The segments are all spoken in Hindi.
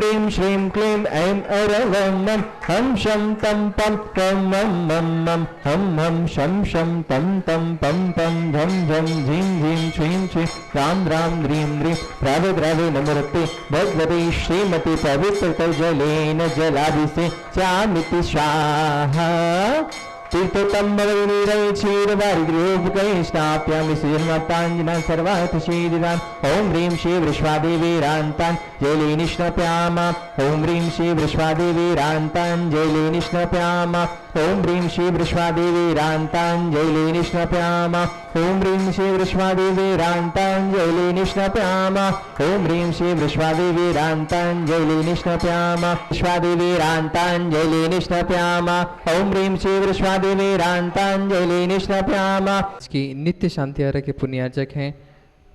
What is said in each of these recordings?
ह्रीं श्रीं क्लीं ऐं ऐरवं मं हं शं तं पं पं मं मं मं हं हं शं शं तं तं पं पं झं झं झीं झीं श्रीं श्रीं रां रां ह्रीं ह्रीं रावे द्रावे नमोऽस्तु भगवती श्रीमती पवित्रतरजलेन जलाभिषेचामिति स्वाहा तीर्थोत्तमवनीरय क्षीरवारिगृहोपकैः स्नाप्यामि श्रीर्मताञ्जनान् सर्वार्थसिद्धिदान् ॐ ह्रीं श्री वृषभादेवीरान्ताञ्जलिं स्नापयामः ॐ ह्रीं श्री वृषभादेवीरान्ताञ्जलिं स्नापयामः ॐ ह्रीं श्री वृषभादेवीरान्ताञ्जलिं स्नापयामः ॐ ह्रीं श्री वृषभादेवीरान्ताञ्जलिं स्नापयामः ॐ ह्रीं श्री वृषभादेवीरान्ताञ्जलिं स्नापयामः विश्वादेवीरान्ताञ्जलिं स्नापयामः ॐ ह्रीं श्री वृषभादेवीरान्ताञ्जलिं स्नापयामः। की नित्य शांति आर्य के पुण्यार्चक हैं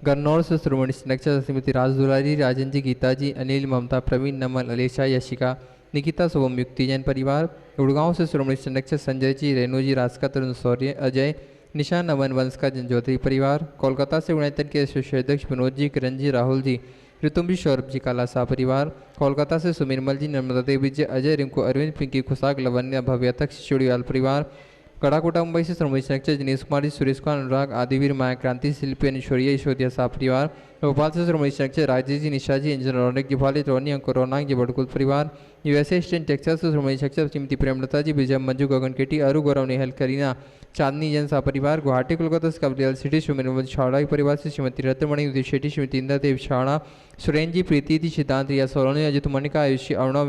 गन्नौर से श्रोमणी संरक्षक श्रीमती राजदुलारी, राजन जी, गीता जी, अनिल, ममता, प्रवीण, नमल, अलेशा, यशिका, निकिता, शुभम, युक्ति जैन परिवार। गुड़गांव से श्रोमणी संरक्षक संजय जी, रेणु जी, रास्का, तरुण, शौर्य, अजय, निशान, नमन, वंश का जनज्योति परिवार। कोलकाता से यूनाइटेड के अध्यक्ष विनोद जी, किरण जी, राहुल जी, ऋतुम जी, सौरभ जी, काला शाह परिवार। कोलकाता से सुमिरमल जी, नर्मदा देवी जी, अजय, रिंकू, अरविंद, पिंकी, खुशाक, लवन्या, भव्यतक, चुड़ीवाल परिवार। कड़ाकोटा मुंबई से श्रोमणी संरक्षक दिनेश कुमार जी, सुरेश कुमार, अनुराग, आदिवीर, माया क्रांति, शिल्पी, अनुश्वरिया, ईश्वरिया शाह परिवार। भोपाल से श्रोमणी संरक्षक राजेश जी, निशा जी, इंजन, रौनक जी, भाली, रोनी, अंकुर, रौनाक जी, बड़कुल परिवार। यूएसए स्टेट टेक्सास से श्रोमणी संरक्षक श्रीमती प्रेमलता जी, विजय, मंजू, गगन केटी, अरु, गौरव, नेहल, करीना, चांदनी जैन शाह परिवार। गुवाहाटी कोलकाता से कबलियाल सिटी श्रीमती छावड़ा परिवार से श्रीमती रत्नमणि, उदय शेट्टी, श्रीमती इंदा देव छावड़ा, सुरेन जी, प्रीति जी, सिद्धांत, रिया सोलोनी, अजित मणिका, आयुषी, अरुणा,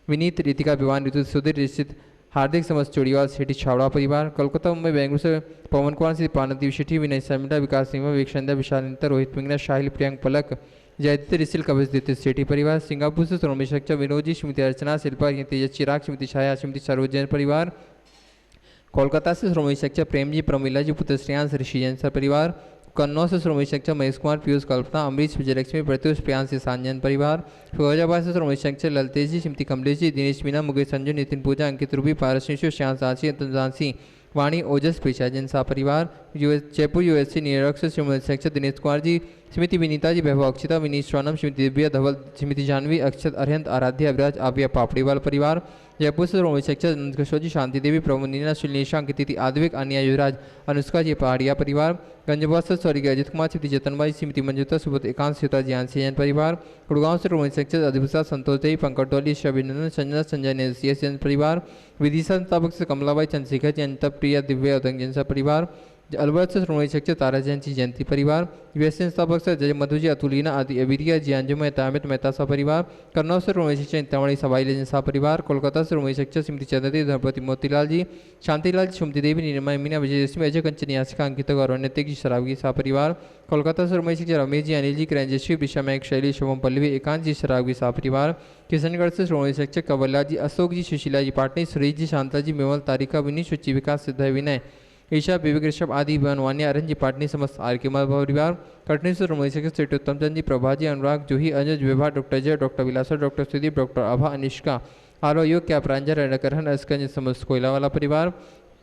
विनीत, रितिका, विवान, ऋतु, सुधीर, रिश्चित, हार्दिक, समस्त, चोड़ीवाल, शेट्टी, छावड़ा परिवार। कोलकाता, मुंबई, बेंगलुरु से पवन कुमार से पानदीप शेट्टी, विनय शर्मिला, विकास सिंह, विवेक, विशाल, रोहित मिंगना, शाहिल, प्रियंक, पलक, जयदीप, रिसिल, कवच, दित्य, शेट्टी परिवार। सिंगापुर से श्रोमणी संरक्षक विनोद जी, श्रीमती अर्चना, शिल्पा, तेजस, चिराग, श्रीमती छाया, श्रीमती सरोज जैन परिवार। कोलकाता से श्रोमणी संरक्षक प्रेम जी, प्रमिला जी, पुत्र श्रेयांश, ऋषि जैन सर परिवार। कन्नौज से श्रोमणी संरक्षक महेश कुमार, पीयूष, कल्पना, अमरीश, विजयलक्ष्मी, प्रत्युष, प्रियांश, सांजन परिवार। फिरोजाबाद से श्रोमणी संरक्षक ललतेज जी, श्रीमती कमलेश जी, दिनेश मीना, मुकेश, संजू, नितिन, पूजा, अंकित, रूबी, पारस, श्याम, सांसी, झांसी, वाणी, ओजस, पेशा जैन शाह परिवार। जयपुर यूएससी न्यूयॉर्क से श्रोमणी संरक्षक दिनेश कुमार जी, श्रीमती विनीता जी, वैभव, अक्षिता, विनीत, श्रवणम, श्रीमती दिव्या, धवल, श्रीमती जानवी, अक्षत, अरहंत, आराध्या, अभिराज, आव्या, पापड़ीवाल परिवार। जयपुर से श्रोमणी संरक्षक नंदकिशोर जी, शांति देवी, प्रभुनीना, श्रीलेशा, अंकिति, आद्विक, अनिया, युवराज, अनुष्का जी, पहाड़िया परिवार। गंजबाद से स्वर्गीय अजित कुमार, श्रीमती जतनबाई, श्रीमती मंजुता, सुबोध, एकांत, सीता, ज्ञानसी जैन परिवार। गुड़गांव से श्रोमणी संरक्षक अधिभूषा, संतोष देवी, पंकज डोली, शबिनंदन, संजना, संजय, नेसियस जैन परिवार। विदिशा संस्थापक से कमलाबाई, चंद्रशेखर जी, अनिता, प्रिया, दिव्या, उदंग जैन परिवार। अलवर से श्रोमणी संरक्षक तारा जैन जी, जयंती परिवार। यूएसए संस्थापक से जय मधु जी, अतुलीना, आदि, अबिरिया जी, अंजुम, तामित, मेहता सा परिवार। कन्नौज से श्रोमणी संरक्षक इंतामणि, सवाई जैन सा परिवार। कोलकाता से श्रोमणी संरक्षक श्रीमती चंद्रदेव, धनपति, मोतीलाल जी, शांतिलाल, सुमति देवी, निर्मय, मीना, विजयलक्ष्मी, अजय, कंचन, यासिका, अंकिता, गौरव, नैतिक जी, शराबगी सा परिवार। कोलकाता से श्रोमणी संरक्षक रमेश जी, अनिल जी, किरणजश्री, विषा, मैक, शैली, शुभम, पल्लवी, एकांत जी, शराबगी सा परिवार। किशनगढ़ से श्रोमणी संरक्षक कवल्ला जी, अशोक जी, सुशीला जी, पाटनी, सुरेश जी, शांता जी, मेवल, तारिका, विनीत, शुचि, विकास, सिद्ध, विनय, ईशा, विवेक, ऋषभ, आदि, बनवानिया, अरन जी, पाटनी, समस्त आर के परिवार। कटनी से श्रोमणी संरक्षक श्री उत्तम चंद जी, प्रभा जी, अनुराग, जूही, अजय, विभा, डॉक्टर जय, डॉक्टर विलासा, डॉक्टर सुदीप, डॉक्टर आभा, अनिष्का, आरो योग, क्या प्रांजल, रणकरहन, अस्कंज, समस्त कोयला वाला परिवार।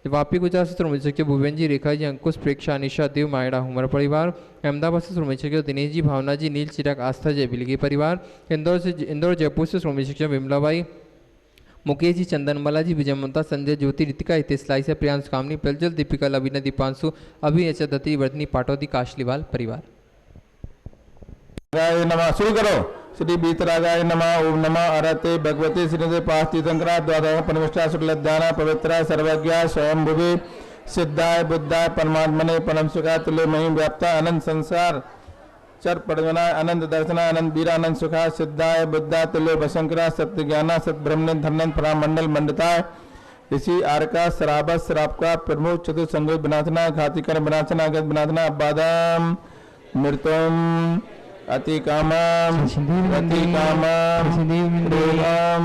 वापी गुजरात से श्रोमणी संरक्षक भुवन जी, रेखा जी, अंकुश, प्रेक्षा, अनिशा, देव, मायड़ा, हुमर परिवार। अहमदाबाद से श्रोमणी संरक्षक दिनेश जी, भावना जी, नील, चिराग, आस्था, जय, बिलगी परिवार। इंदौर जयपुर से श्रोमणी संरक्षक विमलाबाई, मुकेश जी, चंदनमाला जी, विजय, ममता, संजय, ज्योति, रितिका, हितेश, लाइसा, प्रियांश, कामनी, प्रज्वल, दीपिका, लवीना, दीपांशु, अभिनेचा, दत्ती, वर्धनी, पाटौदी, काशलीवाल परिवार। नमः शुरू करो। श्री बीतरागाय नमः। ओम नमः अरते भगवते श्रीमते पास्तीतंकरा द्वादश परमेष्ठा शुक्लज्ञान पवित्रा सर्वज्ञा स्वयंभुवे सिद्धाय बुद्धाय परमात्मने परम सुखा तुल्य मही व्याप्ता अनंत संसार चर पड़गना अनंत दर्शना अनंत वीरा अनंत सुखा सिद्धाय बुद्धा तुल्य भशंकरा सत्य ज्ञाना सत ब्रह्मन धर्मन परामंडल मंडताय ऋषि आरका शराबत शराब का प्रमुख चतुर संगोज बनाथना घातिकर बनाथना अगत बनाथना अबादम मृतम अति कामम अति कामम रोगम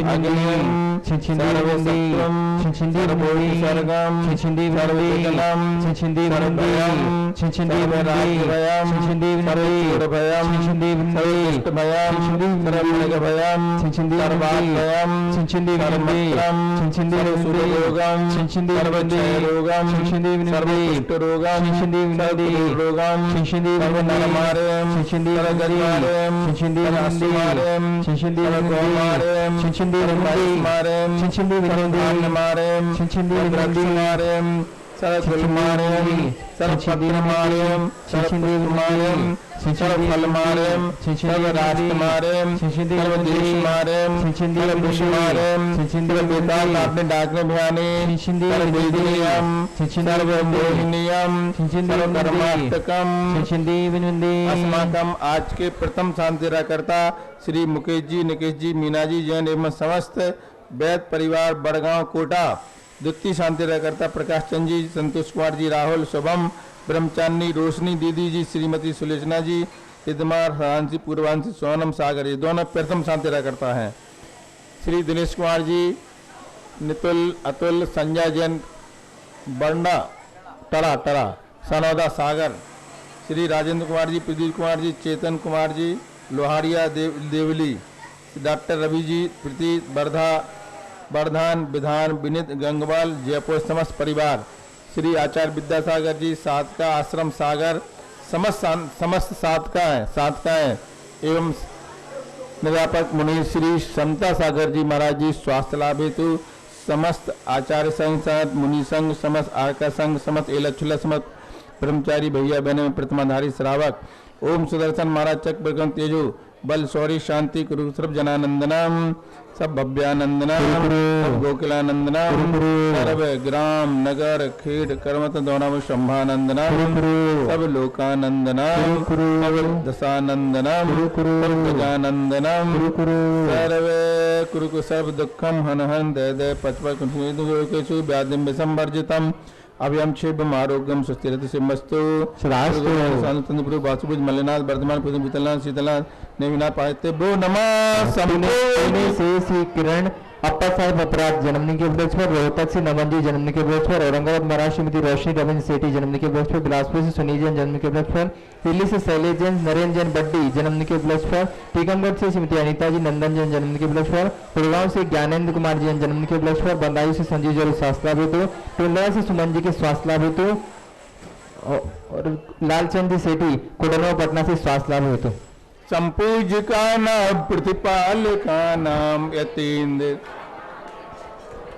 अग्निम सर्वसत्वम सर्वोत्सर्गम सर्वजनम सर्वभयम सर्वराज्यभयम सर्वचूरभयम सर्वष्टभयम सर्वमृगभयम सर्वाभयम सर्वमत्रम सर्वसुररोगम सर्वक्षयरोगम सर्वकुष्ठरोगम सर्वरोगम सर्वनरमारयम Shinshindi Vinindi, Shinshindi Vinindi, Shinshindi Vinindi, Shinshindi Vinindi, Shinshindi Vinindi, Shinshindi Vinindi, सर्वफलमार्यम सर्वपत्रमार्यम सर्वपुष्पमार्यम सर्वफलमार्यम सर्वराष्ट्रमार्यम सर्वदेशमार्यम सर्वविश्वमार्यम सर्ववेदांत आपने डाकने भियानी सर्ववेदनीयम सर्वमोहिनीयम सर्वकर्माष्टकम अस्माकम आज के प्रथम शांतिराकर्ता श्री मुकेश जी, निकेश जी, मीना जी जैन एवं समस्त वैद परिवार बड़गांव कोटा, द्वितीय शांतिराकर्ता प्रकाश चंद जी, संतोष कुमार जी, राहुल, शुभम, ब्रह्मचारिणी, रोशनी दीदी जी, श्रीमती सुलोचना जी, इदमार, हरांशी, पूर्वांशी, सोनम, सागर, ये दोनों प्रथम शांतिराकर्ता हैं। श्री दिनेश कुमार जी, नितुल, अतुल, संजय जैन, बंडा, टरा, सनौदा, सागर, श्री राजेंद्र कुमार जी, प्रदीप कुमार जी, चेतन कुमार जी, लोहारिया, देवली, डॉक्टर रवि जी, प्रीति, वर्धान, विधान, विनीत, गंगवाल, जयपुर, समस्त परिवार, श्री आचार्य विद्यासागर जी, साधका आश्रम सागर, समस्त साधकाएं एवं निरापक मुनि श्री समता सागर जी महाराज जी, स्वास्थ्य लाभ हेतु समस्त आचार्य संघ, मुनि संघ, समस्त आरका संघ, समस्त एलछुला, समस्त ब्रह्मचारी भैया बहने प्रतिमाधारी श्रावक, ओम सुदर्शन महाराज चक प्रकरण तेजु बल शौरी शांति कुरु सर्व जनानंदनम सब भव्यानंदनम सब गोकुलानंदनम सर्व ग्राम नगर खेड कर्मत दौराम शंभानंदनम सब लोकानंदनम सब दशानंदनम सब गजानंदनम सर्वे कुरु सर्व दुखम हन हन दय दय पचपचु व्याधिम विसंवर्जितम अभयम क्षेम आरोग्यम सुस्थिरति सिंहस्तु शांतंद्र वासुभुज मल्लिनाथ वर्धमान पुष्प वितलनाथ शीतलनाथ नेमिनाथ पायते बो नमः पुणे से श्री किरण अप्पा साहब अपराध जन्मदिन के उपलक्ष्य पर, रोहतक से नमन जी जन्मदिन के उपलक्ष्य पर, औरंगाबाद महाराज श्रीमती रोशनी रविंद्र सेठी जन्मदिन के उपलक्ष्य पर, बिलासपुर से सुनील जैन जन्मदिन के उपलक्ष्य पर, दिल्ली से शैलेश जैन, नरेंद्र जैन बड्डी जन्मदिन के उपलक्ष्य पर, टीकमगढ़ से श्रीमती अनिता जी नंदन जैन जन्मदिन के उपलक्ष्य पर, गुड़गांव से ज्ञानेंद्र कुमार जैन जन्मदिन के उपलक्ष्य पर, बंदाई से संजीव जैन स्वास्थ्य लाभ हेतु, टोलरा से सुमन जी के स्वास्थ्य लाभ हेतु और लालचंद जी सेठी कोडरवा पटना से स्वास्थ्य लाभ हेतु। संपूज्य का नाम प्रतिपाल का नाम यतीन्द्र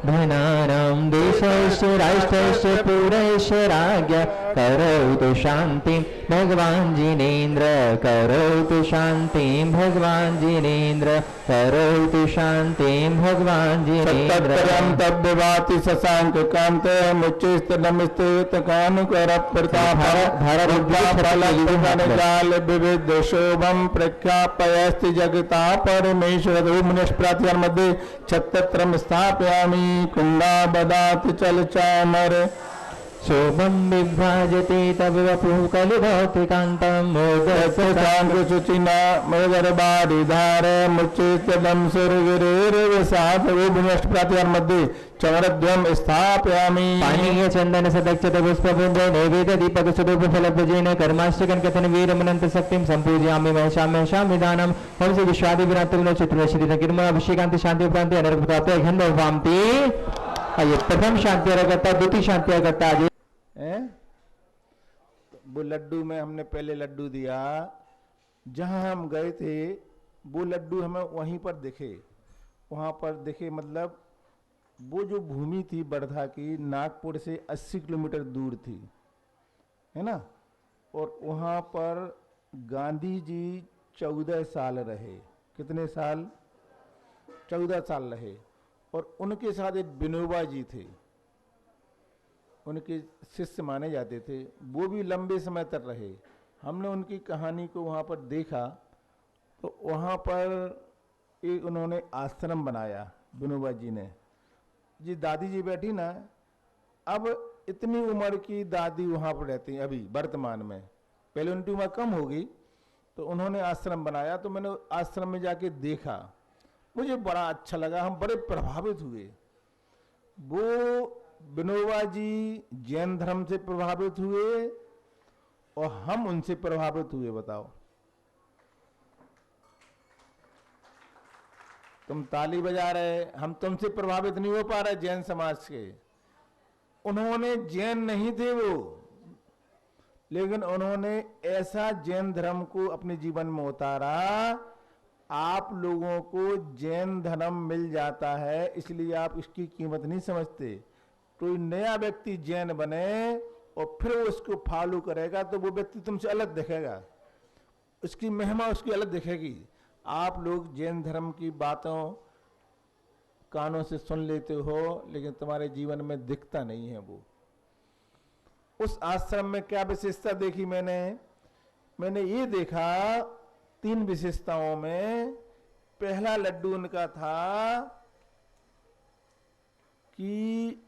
धनानां देशस्य राष्ट्रस्य पुरस्य राज्ञ करोतु शान्तिं भगवान् जिनेन्द्र करोतु शान्तिं भगवान् जिनेन्द्र करोतु शान्तिं भगवान् जिनेन्द्र तब्यवाति शशांक कांत मुच्चस्तनमस्तेत कानुकर प्रताप जाल विविध शोभम प्रख्यापयस्ति जगता परमेश्वर मुनिष्प्रार्थना मध्ये छत्त्रम स्थापयामि कुंडा बदात चल चामर शोभम विभ्राजते तब वपुः कलिभौतिकान्तं मोदसांग शुचिना मोदर बारिधार मुच्चस्तनम सुरगिरेर्वसात विष्णुष्प्रार्थना मध्ये चमरद्वयम स्थापयामि पानीय चंदन सदक्षत पुष्पपुंज नैवेद्य दीपक स्वरूप फलभुजेन कर्माष्टकन कथन वीरमनंत शक्तिं संपूजयामि महशामि दानम हम से विश्वादि विरातुल चतुर्दशी किरमा अभिषेकांति शांति उपरांति अनर्भुताते अखंड भामति। ये प्रथम शांति करता, द्वितीय शांति करता आज वो लड्डू में हमने पहले लड्डू दिया, जहां हम गए थे वो लड्डू हमें वहीं पर दिखे, वहां पर दिखे मतलब वो जो भूमि थी वर्धा की नागपुर से 80 किलोमीटर दूर थी, है ना। और वहां पर गांधी जी 14 साल रहे। कितने साल? 14 साल रहे। और उनके साथ एक विनोबा जी थे, उनके शिष्य माने जाते थे, वो भी लंबे समय तक रहे। हमने उनकी कहानी को वहाँ पर देखा, तो वहाँ पर एक उन्होंने आश्रम बनाया विनोबा जी ने। जी दादी जी बैठी ना, अब इतनी उम्र की दादी वहाँ पर रहती हैं अभी वर्तमान में, पहले उनकी उम्र कम होगी, तो उन्होंने आश्रम बनाया। तो मैंने आश्रम में जाके देखा, मुझे बड़ा अच्छा लगा, हम बड़े प्रभावित हुए। वो विनोबा जी जैन धर्म से प्रभावित हुए और हम उनसे प्रभावित हुए। बताओ, तुम ताली बजा रहे, हम तुमसे प्रभावित नहीं हो पा रहे जैन समाज के। उन्होंने जैन नहीं थे, वो लेकिन उन्होंने ऐसा जैन धर्म को अपने जीवन में उतारा। आप लोगों को जैन धर्म मिल जाता है, इसलिए आप इसकी कीमत नहीं समझते। कोई नया व्यक्ति जैन बने और फिर उसको फॉलो करेगा तो वो व्यक्ति तुमसे अलग दिखेगा, उसकी महिमा उसकी अलग दिखेगी। आप लोग जैन धर्म की बातों कानों से सुन लेते हो, लेकिन तुम्हारे जीवन में दिखता नहीं है वो। उस आश्रम में क्या विशेषता देखी मैंने ये देखा 3 विशेषताओं में। पहला लड्डू उनका था कि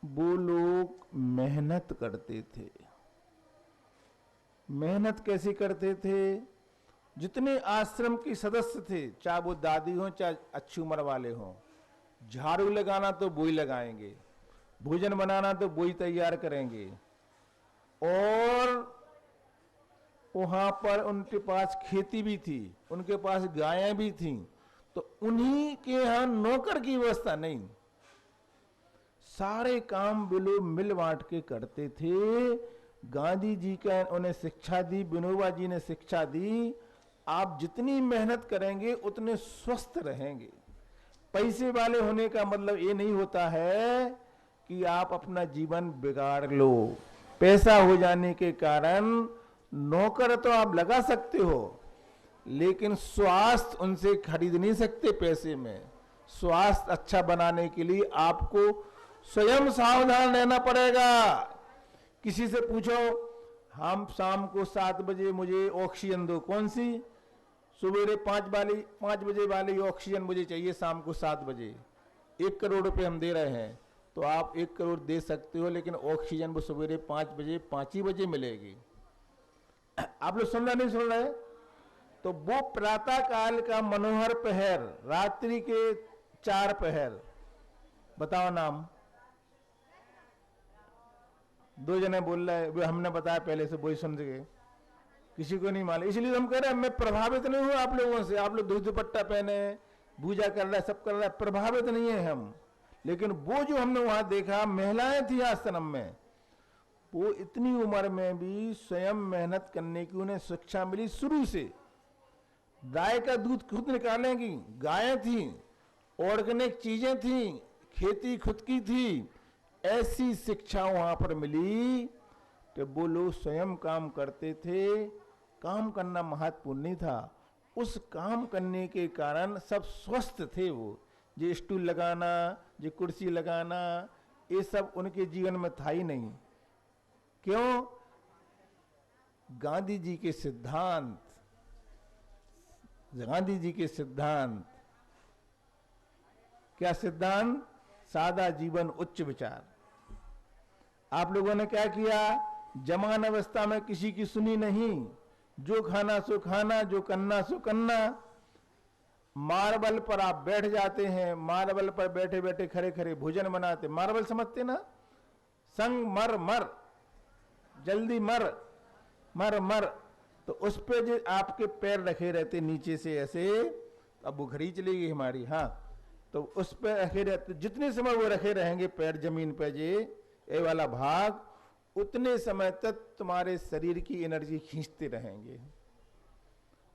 वो लोग मेहनत करते थे। मेहनत कैसे करते थे? जितने आश्रम के सदस्य थे, चाहे वो दादी हो चाहे अच्छी उम्र वाले हों, झाड़ू लगाना तो वो ही लगाएंगे, भोजन बनाना तो वो ही तैयार करेंगे, और वहां पर उनके पास खेती भी थी, उनके पास गायें भी थीं, तो उन्हीं के यहां नौकर की व्यवस्था नहीं। सारे काम वे लोग मिल बांट के करते थे। गांधी जी का उन्हें शिक्षा दी, विनोबा जी ने शिक्षा दी, आप जितनी मेहनत करेंगे उतने स्वस्थ रहेंगे। पैसे वाले होने का मतलब ये नहीं होता है कि आप अपना जीवन बिगाड़ लो। पैसा हो जाने के कारण नौकर तो आप लगा सकते हो, लेकिन स्वास्थ्य उनसे खरीद नहीं सकते पैसे में। स्वास्थ्य अच्छा बनाने के लिए आपको स्वयं सावधान रहना पड़ेगा। किसी से पूछो, हम शाम को 7 बजे मुझे ऑक्सीजन दो, कौन सी? सवेरे 5 बजे वाली ऑक्सीजन मुझे चाहिए शाम को 7 बजे। 1 करोड़ रुपए हम दे रहे हैं, तो आप 1 करोड़ दे सकते हो, लेकिन ऑक्सीजन वो सवेरे 5 ही बजे मिलेगी। आप लोग सुन रहे नहीं सुन रहे? तो वो प्रातः काल का मनोहर पहर, रात्रि के 4 पहर, बताओ नाम। 2 जने बोल रहे, वो हमने बताया पहले से, वही सुन सके, किसी को नहीं मालूम। इसलिए हम कह रहे हैं मैं प्रभावित नहीं हूं आप लोगों से। आप लोग दुपट्टा पहने, पूजा कर रहा है, सब कर रहा है, प्रभावित नहीं है हम। लेकिन वो जो हमने वहां देखा, महिलाएं थी आश्रम में, वो इतनी उम्र में भी स्वयं मेहनत करने की उन्हें शिक्षा मिली शुरू से। गाय का दूध खुद निकालेंगी, गायें थी, ऑर्गेनिक चीजें थी, खेती खुद की थी, ऐसी शिक्षा वहां पर मिली। तो वो लोग स्वयं काम करते थे। काम करना महत्वपूर्ण नहीं था, उस काम करने के कारण सब स्वस्थ थे। वो जो स्टूल लगाना, जो कुर्सी लगाना, ये सब उनके जीवन में था ही नहीं। क्यों? गांधी जी के सिद्धांत, गांधी जी के सिद्धांत। क्या सिद्धांत? सादा जीवन उच्च विचार। आप लोगों ने क्या किया? जवान अवस्था में किसी की सुनी नहीं, जो खाना सो खाना, जो करना सो करना। मार्बल पर आप बैठ जाते हैं, मार्बल पर बैठे बैठे खड़े खड़े भोजन बनाते। मार्बल समझते ना? संग मर मर, जल्दी मर मर मर। तो उस पे जो आपके पैर रखे रहते नीचे से ऐसे, अब वो घड़ी चलेगी हमारी, हाँ, तो उस पे रखे रहते, जितने समय वो रखे रहेंगे पैर जमीन पे, ये वाला भाग, उतने समय तक तुम्हारे शरीर की एनर्जी खींचते रहेंगे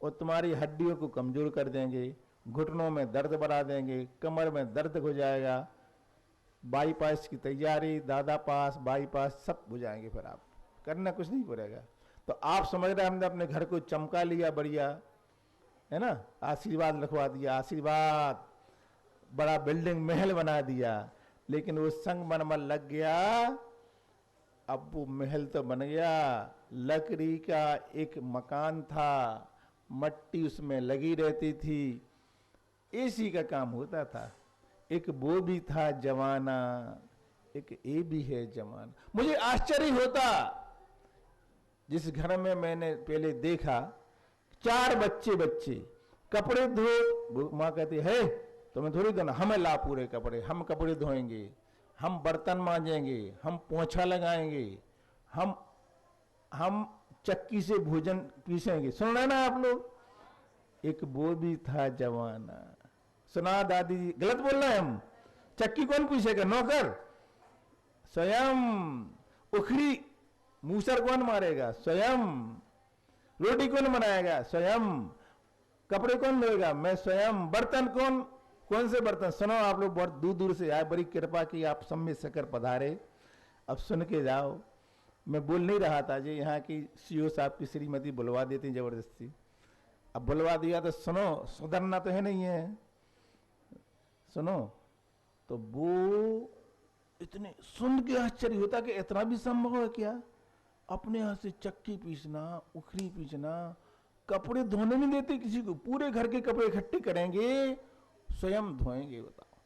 और तुम्हारी हड्डियों को कमजोर कर देंगे, घुटनों में दर्द बढ़ा देंगे, कमर में दर्द हो जाएगा, बाईपास की तैयारी, दादा पास, बाईपास सब हो जाएंगे। फिर आप करना कुछ नहीं पड़ेगा। तो आप समझ रहे हमने अपने घर को चमका लिया बढ़िया, है ना, आशीर्वाद लिखवा दिया, आशीर्वाद, बड़ा बिल्डिंग महल बना दिया, लेकिन वो संगमरमर लग गया। अब वो महल तो बन गया, लकड़ी का एक मकान था, मट्टी उसमें लगी रहती थी, एसी का काम होता था। एक वो भी था जमाना, एक ये भी है जमाना। मुझे आश्चर्य होता, जिस घर में मैंने पहले देखा 4 बच्चे कपड़े धो, माँ कहती है तुम्हें थोड़ी धोना, हमें ला पूरे कपड़े, हम कपड़े धोएंगे, हम बर्तन मांजेंगे, हम पोंछा लगाएंगे, हम चक्की से भोजन पीसेंगे। सुन रहे ना आप लोग? एक वो भी था जमाना। सुना दादी जी? गलत बोल रहे हैं हम? चक्की कौन पीसेगा? नौकर? स्वयं उखड़ी मूसर कौन मारेगा? स्वयं। रोटी कौन बनाएगा? स्वयं। कपड़े कौन धोएगा? मैं स्वयं। बर्तन कौन से बर्तन? सुनो, आप लोग बहुत दूर दूर से आए, बड़ी कृपा की आप सब में सकर पधारे, अब सुन के जाओ। मैं बोल नहीं रहा था जी, यहाँ की सीओ साहब की श्रीमती बुलवा देती जबरदस्ती, अब बुलवा दिया तो सुनो, सुधरना तो है नहीं है। सुनो, तो वो इतने सुन के आश्चर्य होता कि इतना भी संभव है क्या? अपने हाथ से चक्की पीसना, उखरी पीसना, कपड़े धोने नहीं देते किसी को, पूरे घर के कपड़े इकट्ठे करेंगे, स्वयं धोएंगे। बताओ,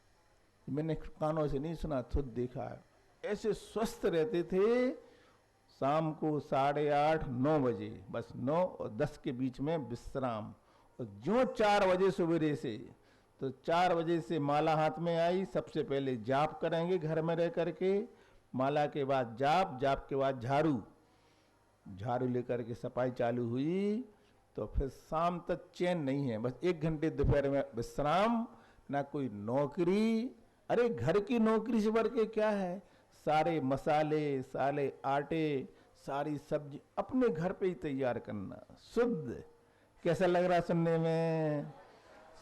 मैंने कानों से नहीं सुना, खुद देखा है। ऐसे स्वस्थ रहते थे। शाम को 8:30 9 बजे, बस 9 और 10 के बीच में विश्राम, और जो 4 बजे सवेरे से, तो 4 बजे से माला हाथ में आई, सबसे पहले जाप करेंगे घर में रह करके, माला के बाद जाप, जाप के बाद झाड़ू, झाड़ू लेकर के सफाई चालू हुई, तो फिर शाम तक चैन नहीं है। बस 1 घंटे दोपहर में विश्राम, ना कोई नौकरी। अरे घर की नौकरी से बढ़ के क्या है? सारे मसाले, सारे आटे, सारी सब्जी अपने घर पे ही तैयार करना, शुद्ध। कैसा लग रहा सुनने में?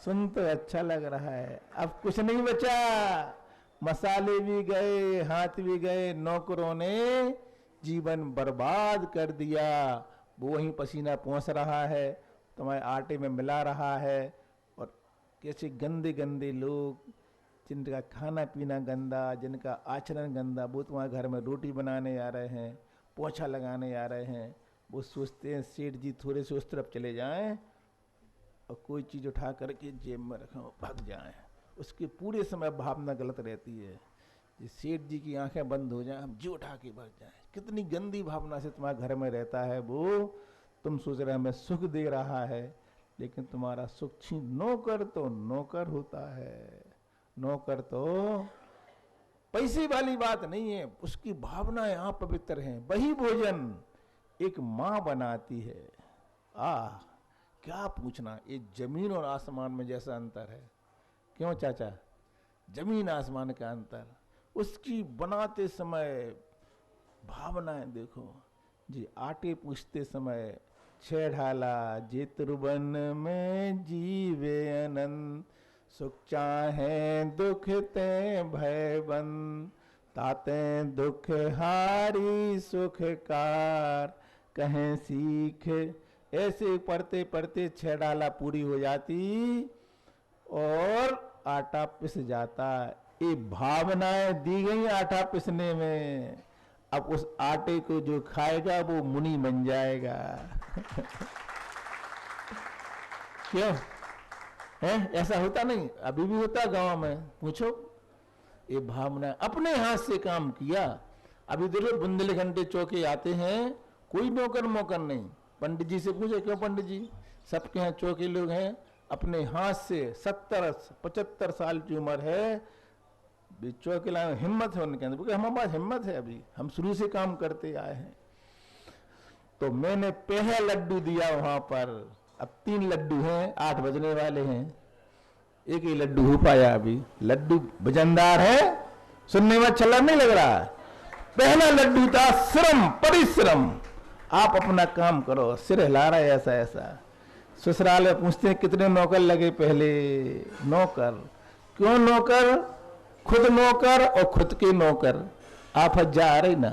सुन तो अच्छा लग रहा है। अब कुछ नहीं बचा, मसाले भी गए, हाथ भी गए, नौकरों ने जीवन बर्बाद कर दिया। वो वहीं पसीना पहुंच रहा है, तुम्हारे आटे में मिला रहा है। और कैसे गंदे गंदे लोग, जिनका खाना पीना गंदा, जिनका आचरण गंदा, वो तुम्हारे घर में रोटी बनाने आ रहे हैं, पोछा लगाने आ रहे हैं। वो सोचते हैं सेठ जी थोड़े से उस तरफ चले जाएं और कोई चीज़ उठा करके जेब में रखें, भाग जाएं। उसके पूरे समय भावना गलत रहती है, ये सेठ जी की आंखें बंद हो जाएं, हम जी उठा के भाग जाएं। कितनी गंदी भावना से तुम्हारे घर में रहता है वो। तुम सोच रहे हमें सुख दे रहा है, लेकिन तुम्हारा सुख छीन। नौकर तो नौकर होता है, नौकर तो पैसे वाली बात नहीं है, उसकी भावनाएं यहाँ पवित्र हैं। वही भोजन एक माँ बनाती है, क्या पूछना, ये जमीन और आसमान में जैसा अंतर है। क्यों चाचा? जमीन आसमान का अंतर। उसकी बनाते समय भावनाएं देखो जी। आटे पूछते समय, छह ढाला जेतुर्बन में जीवे अनंत, सुख चाहे दुख ते भय बंद, ताते दुख हारी सुखकार, कहें सीख। ऐसे पढ़ते पढ़ते 6 डाला पूरी हो जाती और आटा पिस जाता। ये भावनाएं दी गई आटा पिसने में। अब उस आटे को जो खाएगा वो मुनि बन जाएगा। क्यों है? ऐसा होता नहीं? अभी भी होता गांव में, पूछो। ये भावना अपने हाथ से काम किया। अभी देखो बुंदेलखंड चौके आते हैं, कोई नौकर मोकर नहीं। पंडित जी से पूछे, क्यों पंडित जी? सबके यहाँ चौके लोग हैं, अपने हाथ से 70-75 साल की उम्र है, चौके लाए। हिम्मत है उनके अंदर, क्योंकि हमारे पास हिम्मत है, अभी हम शुरू से काम करते आए हैं। तो मैंने पहला लड्डू दिया वहां पर। अब 3 लड्डू हैं, 8 बजने वाले हैं, एक ही लड्डू हो पाया अभी। लड्डू वजनदार है, सुनने में अच्छा नहीं लग रहा। पहला लड्डू था श्रम, परिश्रम। आप अपना काम करो, सिर हिला रहा है ऐसा ऐसा। ससुराल में पूछते हैं कितने नौकर लगे? पहले नौकर। क्यों नौकर? खुद नौकर और खुद के नौकर। आप जा रहे ना,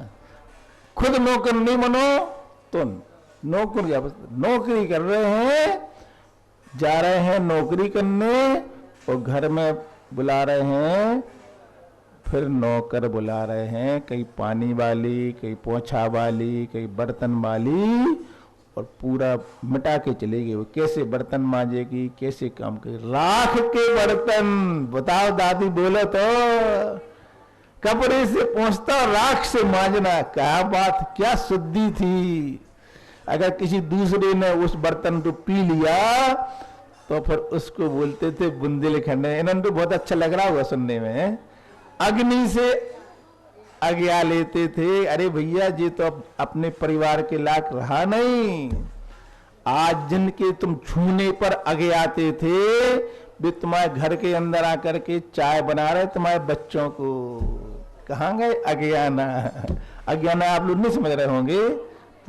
खुद नौकर नहीं बनो तो नौकरी कर रहे हैं, जा रहे हैं नौकरी करने, और घर में बुला रहे हैं, फिर नौकर बुला रहे हैं, कहीं पानी वाली, कहीं पोछा वाली, कहीं बर्तन वाली, और पूरा मिटा के चलेगी। वो कैसे बर्तन मांजेगी, कैसे काम करेगी? राख के बर्तन। बताओ दादी बोलो तो, कपड़े से पोंछता, राख से मांजना। क्या बात, क्या शुद्धि थी। अगर किसी दूसरे ने उस बर्तन को पी लिया तो फिर उसको बोलते थे बुंदेलखंड। इन्होंने तो बहुत अच्छा लग रहा होगा सुनने में। अग्नि से आज्ञा लेते थे। अरे भैया जी तो अपने परिवार के लायक रहा नहीं। आज जिनके तुम छूने पर आगे आते थे, वे तुम्हारे घर के अंदर आकर के चाय बना रहे तुम्हारे बच्चों को। कहाँ गए अज्ञाना? अज्ञान है आप लोग नहीं समझ रहे होंगे।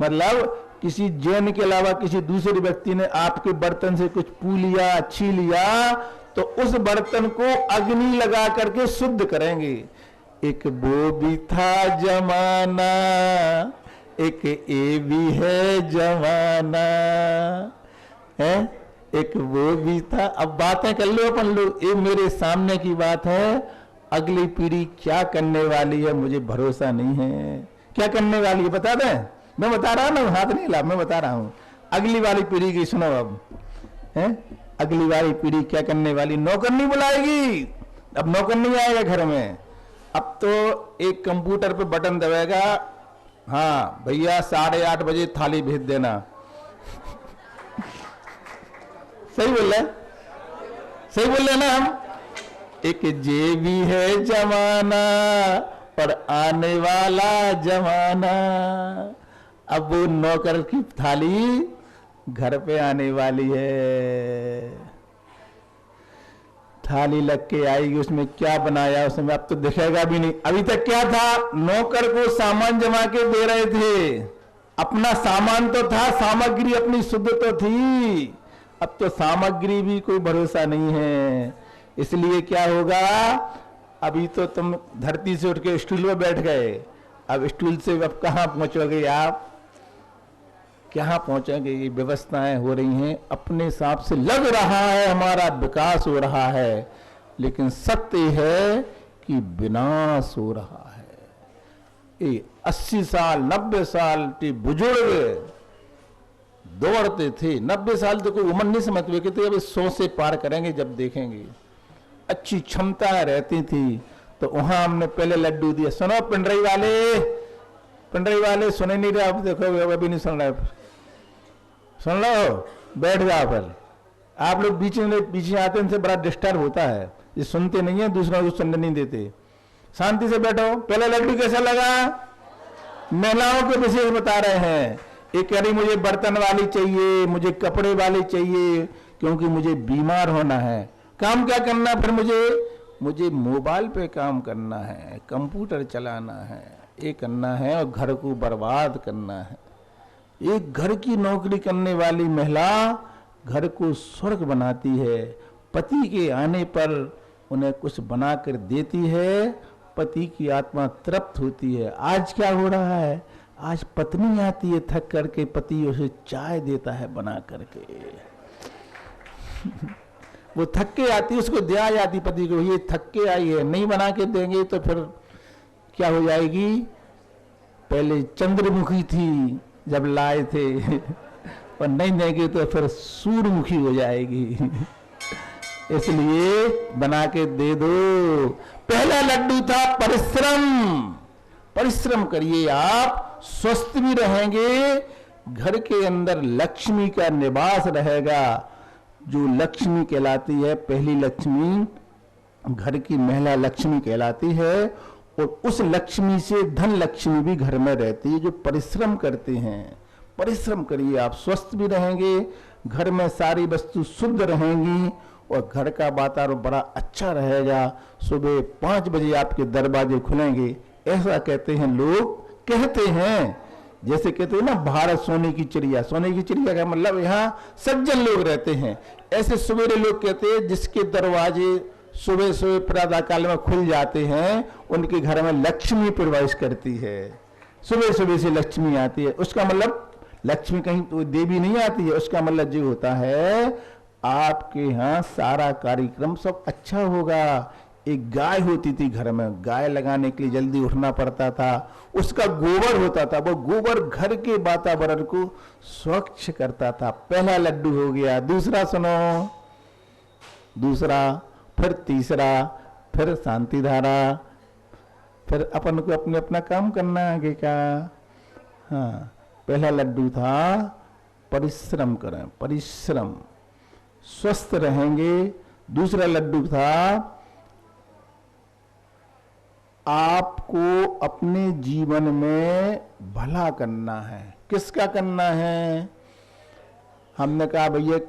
मतलब किसी जैन के अलावा किसी दूसरे व्यक्ति ने आपके बर्तन से कुछ पू लिया, छी लिया, तो उस बर्तन को अग्नि लगा करके शुद्ध करेंगे। एक वो भी था जमाना, एक ये भी है जमाना है, एक वो भी था। अब बातें कर लो अपन लोग, ये मेरे सामने की बात है, अगली पीढ़ी क्या करने वाली है मुझे भरोसा नहीं है। क्या करने वाली है बता दें? मैं बता रहा हूं ना, हाथ नहीं हिला, मैं बता रहा हूं। अगली वाली पीढ़ी की सुनो अब, है अगली वाली पीढ़ी क्या करने वाली, नौकर नहीं बुलाएगी। अब नौकर नहीं आएगा घर में, अब तो एक कंप्यूटर पे बटन दबाएगा, हाँ भैया 8:30 बजे थाली भेज देना। सही बोल रहे, सही बोल रहे ना हम। एक जे भी है जमाना और आने वाला जमाना। अब वो नौकर की थाली घर पे आने वाली है, थाली लग के आएगी, उसमें क्या बनाया उसमें अब तो दिखेगा भी नहीं। अभी तक क्या था, नौकर को सामान जमा के दे रहे थे, अपना सामान तो था, सामग्री अपनी शुद्ध तो थी। अब तो सामग्री भी कोई भरोसा नहीं है। इसलिए क्या होगा, अभी तो तुम धरती से उठ के स्टूल पे बैठ गए, अब स्टूल से अब कहाँ पहुंचोगे आप, कहाँ पहुंचेंगे। ये व्यवस्थाएं हो रही हैं, अपने हिसाब से लग रहा है हमारा विकास हो रहा है, लेकिन सत्य है कि विनाश हो रहा है। ये 80 साल 90 साल के बुजुर्ग दौड़ते थे, 90 साल तो कोई उम्र नहीं समझते, कहते अभी 100 से पार करेंगे जब देखेंगे। अच्छी क्षमता रहती थी, तो वहां हमने पहले लड्डू दिया। सुनो पिंडरी वाले सुने नहीं रहे, अब देखो अभी नहीं सुन रहे, सुन लो, बैठ जाओ। पर आप लोग बीच में पीछे आते हैं, इनसे बड़ा डिस्टर्ब होता है, ये सुनते नहीं है, दूसरा को सुनने नहीं देते। शांति से बैठो। पहले लड्डू कैसा लगा, महिलाओं के विशेष बता रहे हैं। एक कह रही मुझे बर्तन वाली चाहिए, मुझे कपड़े वाली चाहिए, क्योंकि मुझे बीमार होना है। काम क्या करना, फिर मुझे मोबाइल पे काम करना है, कंप्यूटर चलाना है, ये करना है और घर को बर्बाद करना है। एक घर की नौकरी करने वाली महिला घर को स्वर्ग बनाती है, पति के आने पर उन्हें कुछ बनाकर देती है, पति की आत्मा तृप्त होती है। आज क्या हो रहा है, आज पत्नी आती है थक करके, पति उसे चाय देता है बना करके। वो थक के आती, उसको दिया जाती पति को, ये थक के आई है, नहीं बना के देंगे तो फिर क्या हो जाएगी। पहले चंद्रमुखी थी जब लाए थे, और नहीं देंगे तो फिर सूर्यमुखी हो जाएगी। इसलिए बना के दे दो। पहला लड्डू था परिश्रम। परिश्रम करिए, आप स्वस्थ भी रहेंगे, घर के अंदर लक्ष्मी का निवास रहेगा। जो लक्ष्मी कहलाती है, पहली लक्ष्मी घर की महिला लक्ष्मी कहलाती है, और उस लक्ष्मी से धन लक्ष्मी भी घर में रहती है, जो परिश्रम करते हैं। परिश्रम करिए, आप स्वस्थ भी रहेंगे, घर में सारी वस्तु शुद्ध रहेंगी, और घर का वातावरण बड़ा अच्छा रहेगा। सुबह 5 बजे आपके दरवाजे खुलेंगे, ऐसा कहते हैं लोग, कहते हैं। जैसे कहते हैं ना, भारत सोने की चिड़िया। सोने की चिड़िया का मतलब यहाँ सज्जन लोग रहते हैं। ऐसे सवेरे लोग कहते हैं जिसके दरवाजे सुबह सुबह प्रातः काल में खुल जाते हैं, उनके घर में लक्ष्मी प्रवेश करती है। सुबह सुबह से लक्ष्मी आती है, उसका मतलब लक्ष्मी कहीं तो देवी नहीं आती है, उसका मतलब जो होता है आपके यहाँ सारा कार्यक्रम सब अच्छा होगा। एक गाय होती थी घर में, गाय लगाने के लिए जल्दी उठना पड़ता था, उसका गोबर होता था, वो गोबर घर के वातावरण को स्वच्छ करता था। पहला लड्डू हो गया। दूसरा सुनो, दूसरा, फिर तीसरा, फिर शांति धारा, फिर अपन को अपने अपना काम करना आगे का। हाँ, पहला लड्डू था परिश्रम करें, परिश्रम, स्वस्थ रहेंगे। दूसरा लड्डू था आपको अपने जीवन में भला करना है। किसका करना है? हमने कहा भैया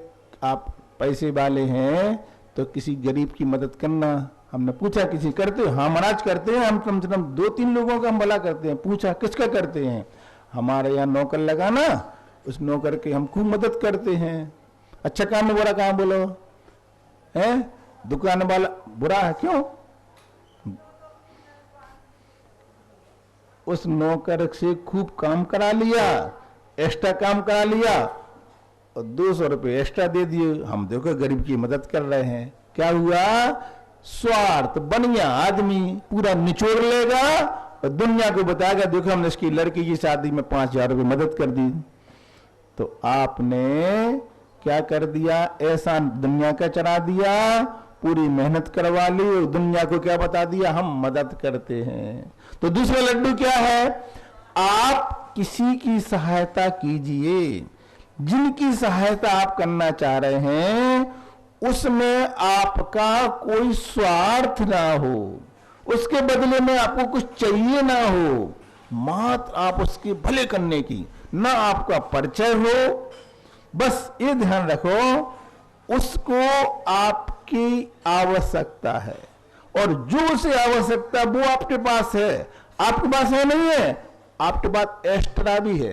आप पैसे वाले हैं तो किसी गरीब की मदद करना। हमने पूछा किसी करते हो? हाँ महाराज करते हैं, हम कम से कम 2-3 लोगों का हम भला करते हैं। पूछा किसका करते हैं? हमारे यहाँ नौकर लगा ना, उस नौकर के हम खूब मदद करते हैं। अच्छा काम है बुरा काम बोलो है? दुकान वाला बुरा है क्यों? उस नौकर से खूब काम करा लिया, एक्स्ट्रा काम करा लिया और 200 रुपये एक्स्ट्रा दे दिए। हम देखो गरीब की मदद कर रहे हैं। क्या हुआ? स्वार्थ बढ़िया आदमी पूरा निचोड़ लेगा और दुनिया को बताएगा देखो हमने इसकी लड़की की शादी में 5000 रुपये मदद कर दी। तो आपने क्या कर दिया? ऐसा दुनिया का चढ़ा दिया, पूरी मेहनत करवा ली और दुनिया को क्या बता दिया? हम मदद करते हैं। तो दूसरा लड्डू क्या है? आप किसी की सहायता कीजिए। जिनकी सहायता आप करना चाह रहे हैं उसमें आपका कोई स्वार्थ ना हो, उसके बदले में आपको कुछ चाहिए ना हो, मात्र आप उसके भले करने की, ना आपका परिचय हो। बस ये ध्यान रखो उसको आपकी आवश्यकता है और जो उसे आवश्यकता वो आपके पास है। आपके पास है नहीं है, आपके पास एक्स्ट्रा भी है।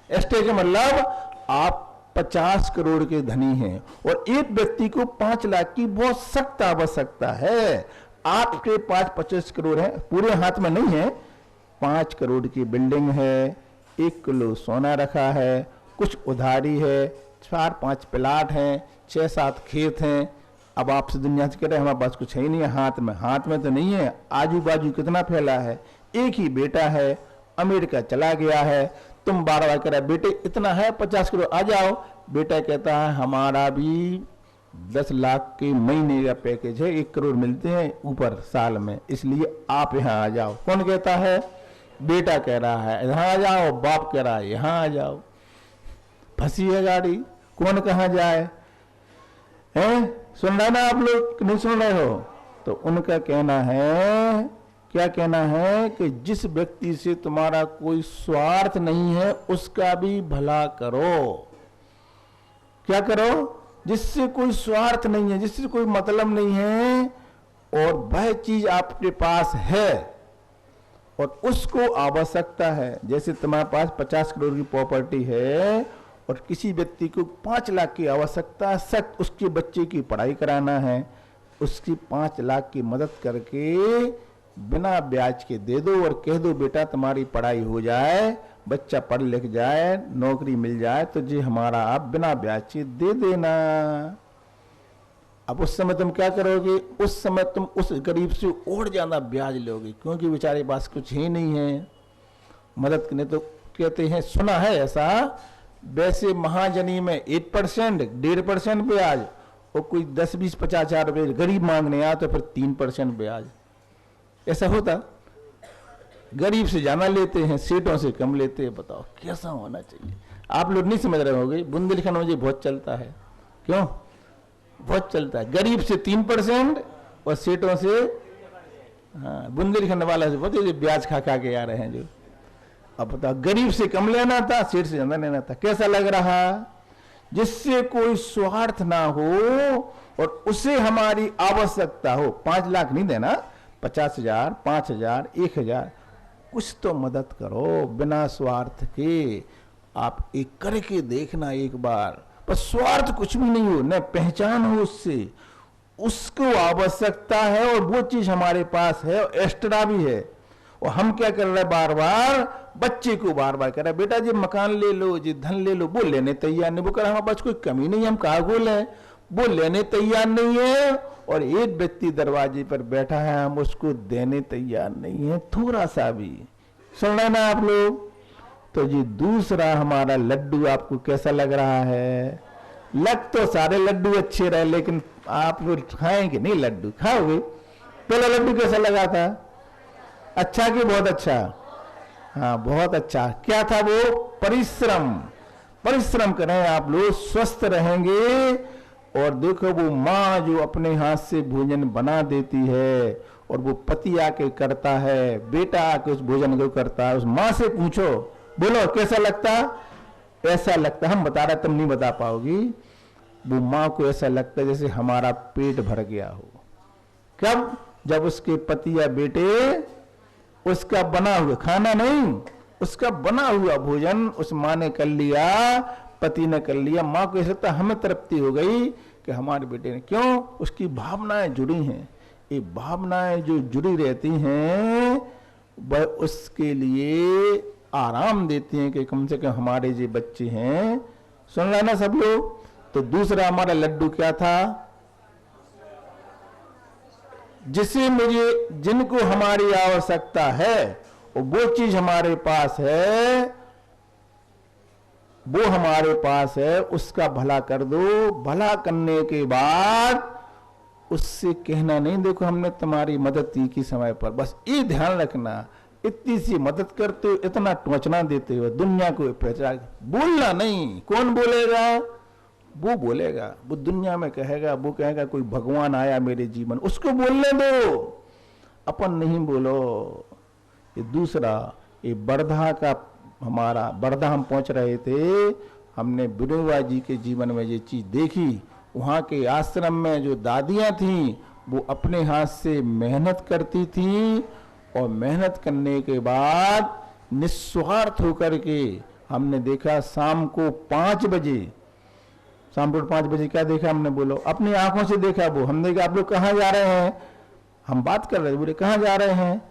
एक्स्ट्रा का मतलब आप 50 करोड़ के धनी हैं और एक व्यक्ति को 5 लाख की बहुत सख्त आवश्यकता है। आपके पास 25 करोड़ है, पूरे हाथ में नहीं है, 5 करोड़ की बिल्डिंग है, 1 किलो सोना रखा है, कुछ उधारी है, 4-5 प्लाट हैं, 6-7 खेत हैं। अब आपसे दुनिया से कह रहे हैं हमारे पास कुछ है ही नहीं है हाथ में। हाथ में तो नहीं है, आजू बाजू कितना फैला है। एक ही बेटा है, अमेरिका चला गया है। तुम बार-बार कह रहे बेटे इतना है 50 करोड़ आ जाओ। बेटा कहता है हमारा भी 10 लाख के महीने का पैकेज है, 1 करोड़ मिलते हैं ऊपर साल में, इसलिए आप यहाँ आ जाओ। कौन कहता है? बेटा कह रहा है यहाँ आ जाओ, बाप कह रहा है यहाँ आ जाओ। फंसी है गाड़ी, कौन कहाँ जाए? हैं? सुन रहे ना आप लोग, नहीं सुन रहे हो? तो उनका कहना है, क्या कहना है कि जिस व्यक्ति से तुम्हारा कोई स्वार्थ नहीं है उसका भी भला करो। क्या करो? जिससे कोई स्वार्थ नहीं है, जिससे कोई मतलब नहीं है और वह चीज आपके पास है और उसको आवश्यकता है। जैसे तुम्हारे पास 50 करोड़ की प्रॉपर्टी है और किसी व्यक्ति को 5 लाख की आवश्यकता है, सख्त उसके बच्चे की पढ़ाई कराना है, उसकी 5 लाख की मदद करके बिना ब्याज के दे दो और कह दो बेटा तुम्हारी पढ़ाई हो जाए, बच्चा पढ़ लिख जाए, नौकरी मिल जाए तो जी हमारा आप बिना ब्याज के दे देना। अब उस समय तुम क्या करोगे? उस समय तुम उस गरीब से और ज्यादा ब्याज लोगे क्योंकि बेचारे पास कुछ ही नहीं है। मदद करने तो कहते हैं, सुना है ऐसा, वैसे महाजनी में 8%, 1.5% ब्याज और कोई 10, 20, 50 हजार रुपये गरीब मांगने आए तो फिर 3% ब्याज। ऐसा होता? गरीब से ज्यादा लेते हैं, सेठों से कम लेते हैं। बताओ कैसा होना चाहिए? आप लोग नहीं समझ रहे होंगे, बुंदेलखंड मुझे बहुत चलता है। क्यों बहुत चलता है? गरीब से 3% और सेठों से, हाँ बुंदेलखंड वाला से बहुत ब्याज खा खा के आ रहे हैं जो। अब बताओ गरीब से कम लेना था, सेठ से ज्यादा लेना था। कैसा लग रहा? जिससे कोई स्वार्थ ना हो और उसे हमारी आवश्यकता हो। 5 लाख नहीं देना, 50,000, 5,000, 1,000 कुछ तो मदद करो बिना स्वार्थ के। आप एक करके देखना एक बार, पर स्वार्थ कुछ भी नहीं हो, न पहचान हो उससे, उसको आवश्यकता है और वो चीज हमारे पास है और एक्स्ट्रा भी है। और हम क्या कर रहे हैं? बार बार बच्चे को बार बार कह रहे हैं बेटा जी मकान ले लो, जी धन ले लो। वो लेने तैयार नहीं। वो कह रहा हमारे पास कोई कमी नहीं, हम कहा को लें। वो लेने तैयार नहीं है और एक व्यक्ति दरवाजे पर बैठा है, हम उसको देने तैयार नहीं है थोड़ा सा भी। सुन रहे ना आप लोग? तो जी दूसरा हमारा लड्डू आपको कैसा लग रहा है? लग तो सारे लड्डू अच्छे रहे, लेकिन आप लोग खाएंगे नहीं? लड्डू खाओगे? पहला लड्डू कैसा लगा था? अच्छा कि बहुत अच्छा? हाँ बहुत अच्छा। क्या था वो? परिश्रम। परिश्रम करें आप लोग, स्वस्थ रहेंगे। और देखो वो माँ जो अपने हाथ से भोजन बना देती है और वो पति आके करता है, बेटा आके उस भोजन को करता है, उस माँ से पूछो, बोलो कैसा लगता? ऐसा लगता, हम बता रहे तुम नहीं बता पाओगी। वो माँ को ऐसा लगता है जैसे हमारा पेट भर गया हो। कब? जब उसके पति या बेटे उसका बना हुआ, खाना नहीं, उसका बना हुआ भोजन उस माँ ने कर लिया, पति ने कर लिया, माँ को ऐसा लगता हमें तृप्ति हो गई कि हमारे बेटे ने, क्यों? उसकी भावनाएं जुड़ी हैं। ये भावनाएं जो जुड़ी रहती हैं वह उसके लिए आराम देती हैं कि कम से कम हमारे जो बच्चे हैं, सुन रहे ना सब लोग। तो दूसरा हमारा लड्डू क्या था? जिसे मुझे, जिनको हमारी आवश्यकता है और वो चीज हमारे पास है, वो हमारे पास है, उसका भला कर दो। भला करने के बाद उससे कहना नहीं देखो हमने तुम्हारी मदद की समय पर, बस ये ध्यान रखना, इतनी सी मदद करते हो, इतना टोचना देते हो, दुनिया को पहचान, बोलना नहीं। कौन बोलेगा? वो बोलेगा, वो दुनिया में कहेगा, वो कहेगा कोई भगवान आया मेरे जीवन, उसको बोलने दो, अपन नहीं बोलो। ये दूसरा, ये वर्धा का, हमारा वर्धा हम पहुंच रहे थे, हमने विनोबा जी के जीवन में ये चीज देखी। वहाँ के आश्रम में जो दादियाँ थीं वो अपने हाथ से मेहनत करती थी और मेहनत करने के बाद निस्वार्थ होकर के हमने देखा शाम को 5 बजे, शाम को 5 बजे क्या देखा हमने? बोलो, अपनी आंखों से देखा। वो हमने कहा आप लोग कहाँ जा रहे हैं? हम बात कर रहे थे, बोले कहाँ जा रहे हैं?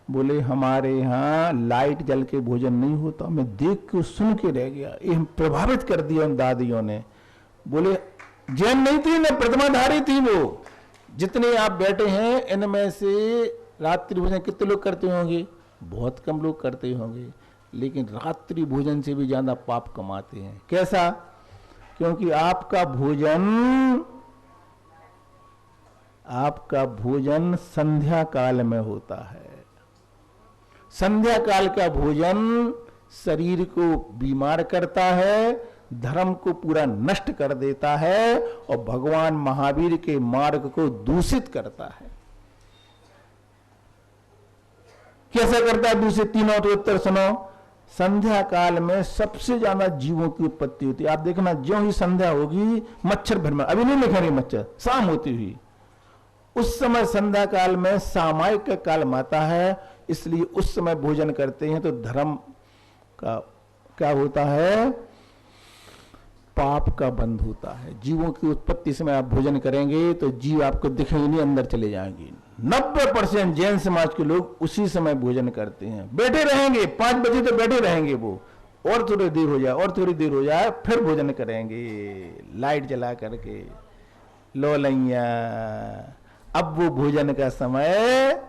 बोले हमारे यहाँ लाइट जल के भोजन नहीं होता। मैं देख के सुन के रह गया, ये हम प्रभावित कर दिया उन दादियों ने। बोले जैन नहीं थी ना, प्रतिमाधारी थी वो। जितने आप बैठे हैं इनमें से रात्रि भोजन कितने लोग करते होंगे? बहुत कम लोग करते होंगे, लेकिन रात्रि भोजन से भी ज्यादा पाप कमाते हैं। कैसा? क्योंकि आपका भोजन संध्या काल में होता है। संध्या काल का भोजन शरीर को बीमार करता है, धर्म को पूरा नष्ट कर देता है और भगवान महावीर के मार्ग को दूषित करता है। कैसा करता है दूषित? तीनों तो उत्तर सुनो। संध्या काल में सबसे ज्यादा जीवों की उत्पत्ति होती है। आप देखना, ज्यों ही संध्या होगी मच्छर भर में, अभी नहीं लिख रहे मच्छर, शाम होती हुई उस समय संध्या काल में सामायिक का काल माता है, इसलिए उस समय भोजन करते हैं तो धर्म का क्या होता है? पाप का बंद होता है। जीवों की उत्पत्ति समय आप भोजन करेंगे तो जीव आपको दिखेंगे नहीं, अंदर चले जाएंगे। 90% जैन समाज के लोग उसी समय भोजन करते हैं, बैठे रहेंगे 5 बजे तो बैठे रहेंगे वो, और थोड़ी देर हो जाए और थोड़ी देर हो जाए फिर भोजन करेंगे लाइट जला करके। लो लैया, अब वो भोजन का समय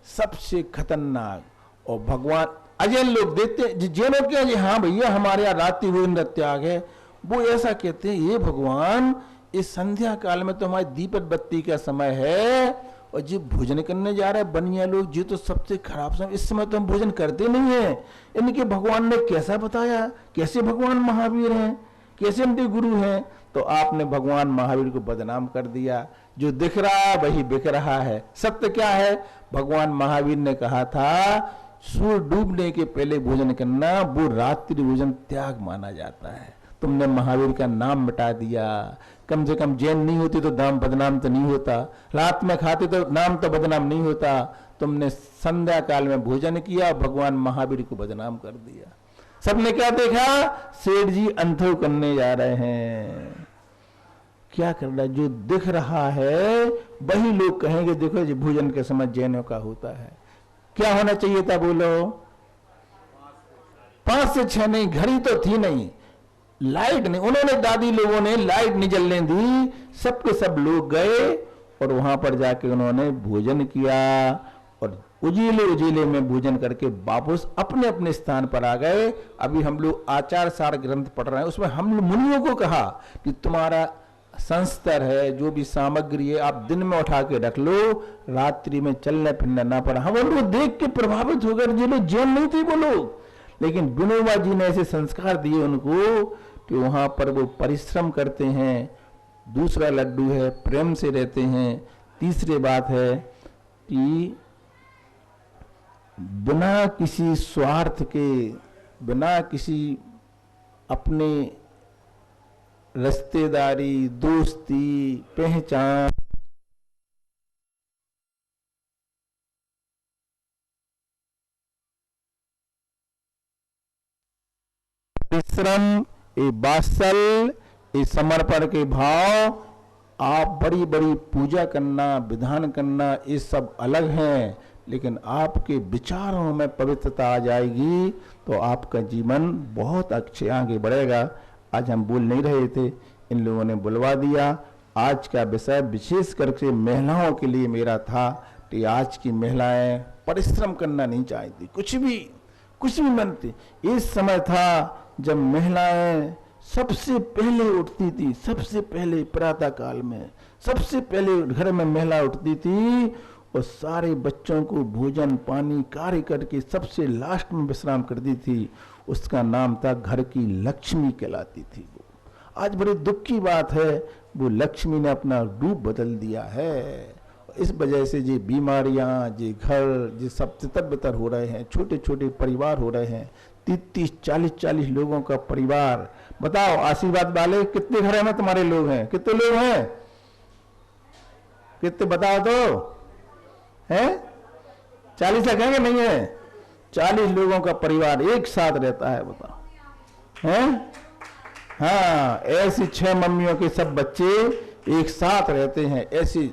सबसे खतरनाक। और भगवान अजैन लोग देखते, जैनों क्या जी, हाँ भैया हमारे यहाँ रात्रि भोजन त्याग है, वो ऐसा कहते हैं ये भगवान इस संध्या काल में तो हमारी दीपक बत्ती का समय है और जो भोजन करने जा रहे हैं बनिया लोग, जी तो सबसे खराब समय, इस समय तो हम भोजन करते नहीं है। इनके भगवान ने कैसा बताया? कैसे भगवान महावीर हैं, कैसे इनके गुरु हैं? तो आपने भगवान महावीर को बदनाम कर दिया। जो दिख रहा है वही बिक रहा है। सत्य क्या है? भगवान महावीर ने कहा था सूर्य डूबने के पहले भोजन करना, वो रात्रि भोजन त्याग माना जाता है। तुमने महावीर का नाम मिटा दिया। कम से कम जैन नहीं होती तो नाम बदनाम तो नहीं होता, रात में खाते तो नाम तो बदनाम नहीं होता। तुमने संध्या काल में भोजन किया, भगवान महावीर को बदनाम कर दिया। सबने क्या देखा? सेठ जी अंधो करने जा रहे हैं। क्या करना है? जो दिख रहा है वही लोग कहेंगे देखो जी भोजन के समय जैनों का होता है। क्या होना चाहिए था? बोलो 5 से 6 नहीं, घड़ी तो थी नहीं, लाइट नहीं, उन्होंने दादी लोगों ने लाइट नहीं जलने दी, सबके सब लोग गए और वहां पर जाके उन्होंने भोजन किया और उजीले उजीले में भोजन करके वापस अपने अपने स्थान पर आ गए। अभी हम लोग आचार सार ग्रंथ पढ़ रहे हैं, उसमें हम मुनियों को कहा कि तुम्हारा संस्तर है, जो भी सामग्री है आप दिन में उठा के रख लो, रात्रि में चलने फिरना ना पड़ा। हम लोग देख के प्रभावित हो गए, जो लोग जैन नहीं थे वो लोग, लेकिन विनोबा जी ने ऐसे संस्कार दिए उनको कि वहां पर वो परिश्रम करते हैं। दूसरा लड्डू है प्रेम से रहते हैं। तीसरी बात है कि बिना किसी स्वार्थ के, बिना किसी अपने रिश्तेदारी, दोस्ती, पहचान परिश्रम, ये वात्सल, ये समर्पण के भाव, आप बड़ी बड़ी पूजा करना, विधान करना, ये सब अलग हैं, लेकिन आपके विचारों में पवित्रता आ जाएगी तो आपका जीवन बहुत अच्छे आगे बढ़ेगा। आज हम बोल नहीं रहे थे, इन लोगों ने बुलवा दिया। आज का विषय विशेष करके महिलाओं के लिए मेरा था कि आज की महिलाएं परिश्रम करना नहीं चाहती, कुछ भी मानती। इस समय था जब महिलाएं सबसे पहले उठती थी, सबसे पहले प्रातः काल में सबसे पहले घर में महिला उठती थी और सारे बच्चों को भोजन पानी कार्य करके सबसे लास्ट में विश्राम करती थी। उसका नाम था घर की लक्ष्मी कहलाती थी वो। आज बड़ी दुख की बात है, वो लक्ष्मी ने अपना रूप बदल दिया है। इस वजह से ये बीमारियां, ये घर, ये सब तितर-बितर हो रहे हैं, छोटे छोटे परिवार हो रहे हैं, 30-30, 40-40 लोगों का परिवार। बताओ आशीर्वाद वाले कितने घरों में तुम्हारे लोग हैं? कितने लोग हैं? कितने बताओ तो हैं? 40 तक है कि नहीं है? 40 लोगों का परिवार एक साथ रहता है, बताओ हैं? हाँ, ऐसी 6 मम्मियों के सब बच्चे एक साथ रहते हैं, ऐसी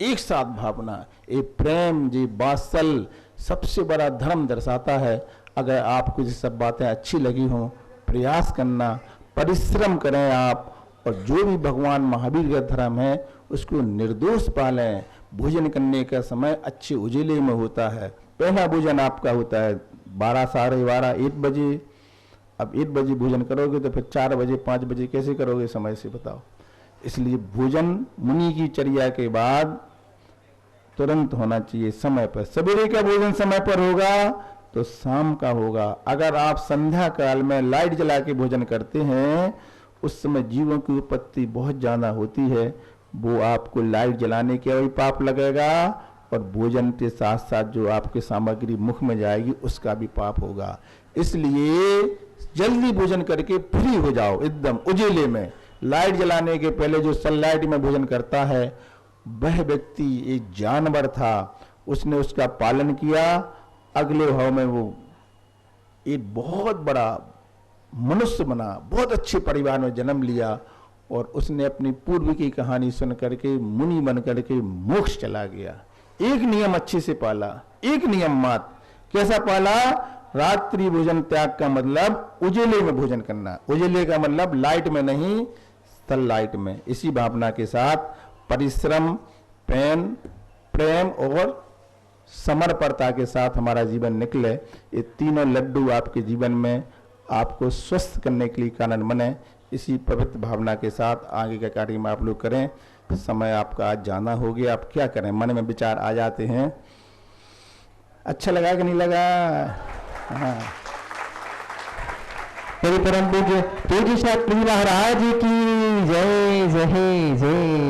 एक साथ भावना, ये प्रेम, ये वात्सल सबसे बड़ा धर्म दर्शाता है। अगर आपको ये सब बातें अच्छी लगी हों, प्रयास करना, परिश्रम करें आप, और जो भी भगवान महावीर का धर्म है उसको निर्दोष पालें। भोजन करने का समय अच्छे उजिले में होता है। पहला भोजन आपका होता है 12, साढ़े 12, 1 बजे। अब 1 बजे भोजन करोगे तो फिर 4 बजे 5 बजे कैसे करोगे समय से, बताओ। इसलिए भोजन मुनि की चर्या के बाद तुरंत होना चाहिए, समय पर। सवेरे का भोजन समय पर होगा तो शाम का होगा। अगर आप संध्या काल में लाइट जला के भोजन करते हैं, उस समय जीवों की उत्पत्ति बहुत ज्यादा होती है, वो आपको लाइट जलाने के भी पाप लगेगा, और भोजन के साथ साथ जो आपकी सामग्री मुख में जाएगी उसका भी पाप होगा। इसलिए जल्दी भोजन करके फ्री हो जाओ, एकदम उजेले में। लाइट जलाने के पहले जो सनलाइट में भोजन करता है, वह व्यक्ति एक जानवर था, उसने उसका पालन किया, अगले भाव में वो एक बहुत बड़ा मनुष्य बना, बहुत अच्छे परिवार में जन्म लिया, और उसने अपनी पूर्व की कहानी सुन करके मुनि बन करके मोक्ष चला गया। एक नियम अच्छे से पाला, एक नियम मात्र। कैसा पाला? रात्रि भोजन त्याग का मतलब उजेले में भोजन करना। उजेले का मतलब लाइट में नहीं, सनलाइट में। इसी भावना के साथ परिश्रम, प्रेम और समर्पणता के साथ हमारा जीवन निकले। ये तीनों लड्डू आपके जीवन में आपको स्वस्थ करने के लिए कारण बने। इसी पवित्र भावना के साथ आगे का कार्य में आप लोग करें। समय आपका आज जाना हो गया, आप क्या करें, मन में विचार आ जाते हैं। अच्छा लगा कि नहीं लगा? हाँ, परम पूज्य शास्त्री महाराज की जय जय जय।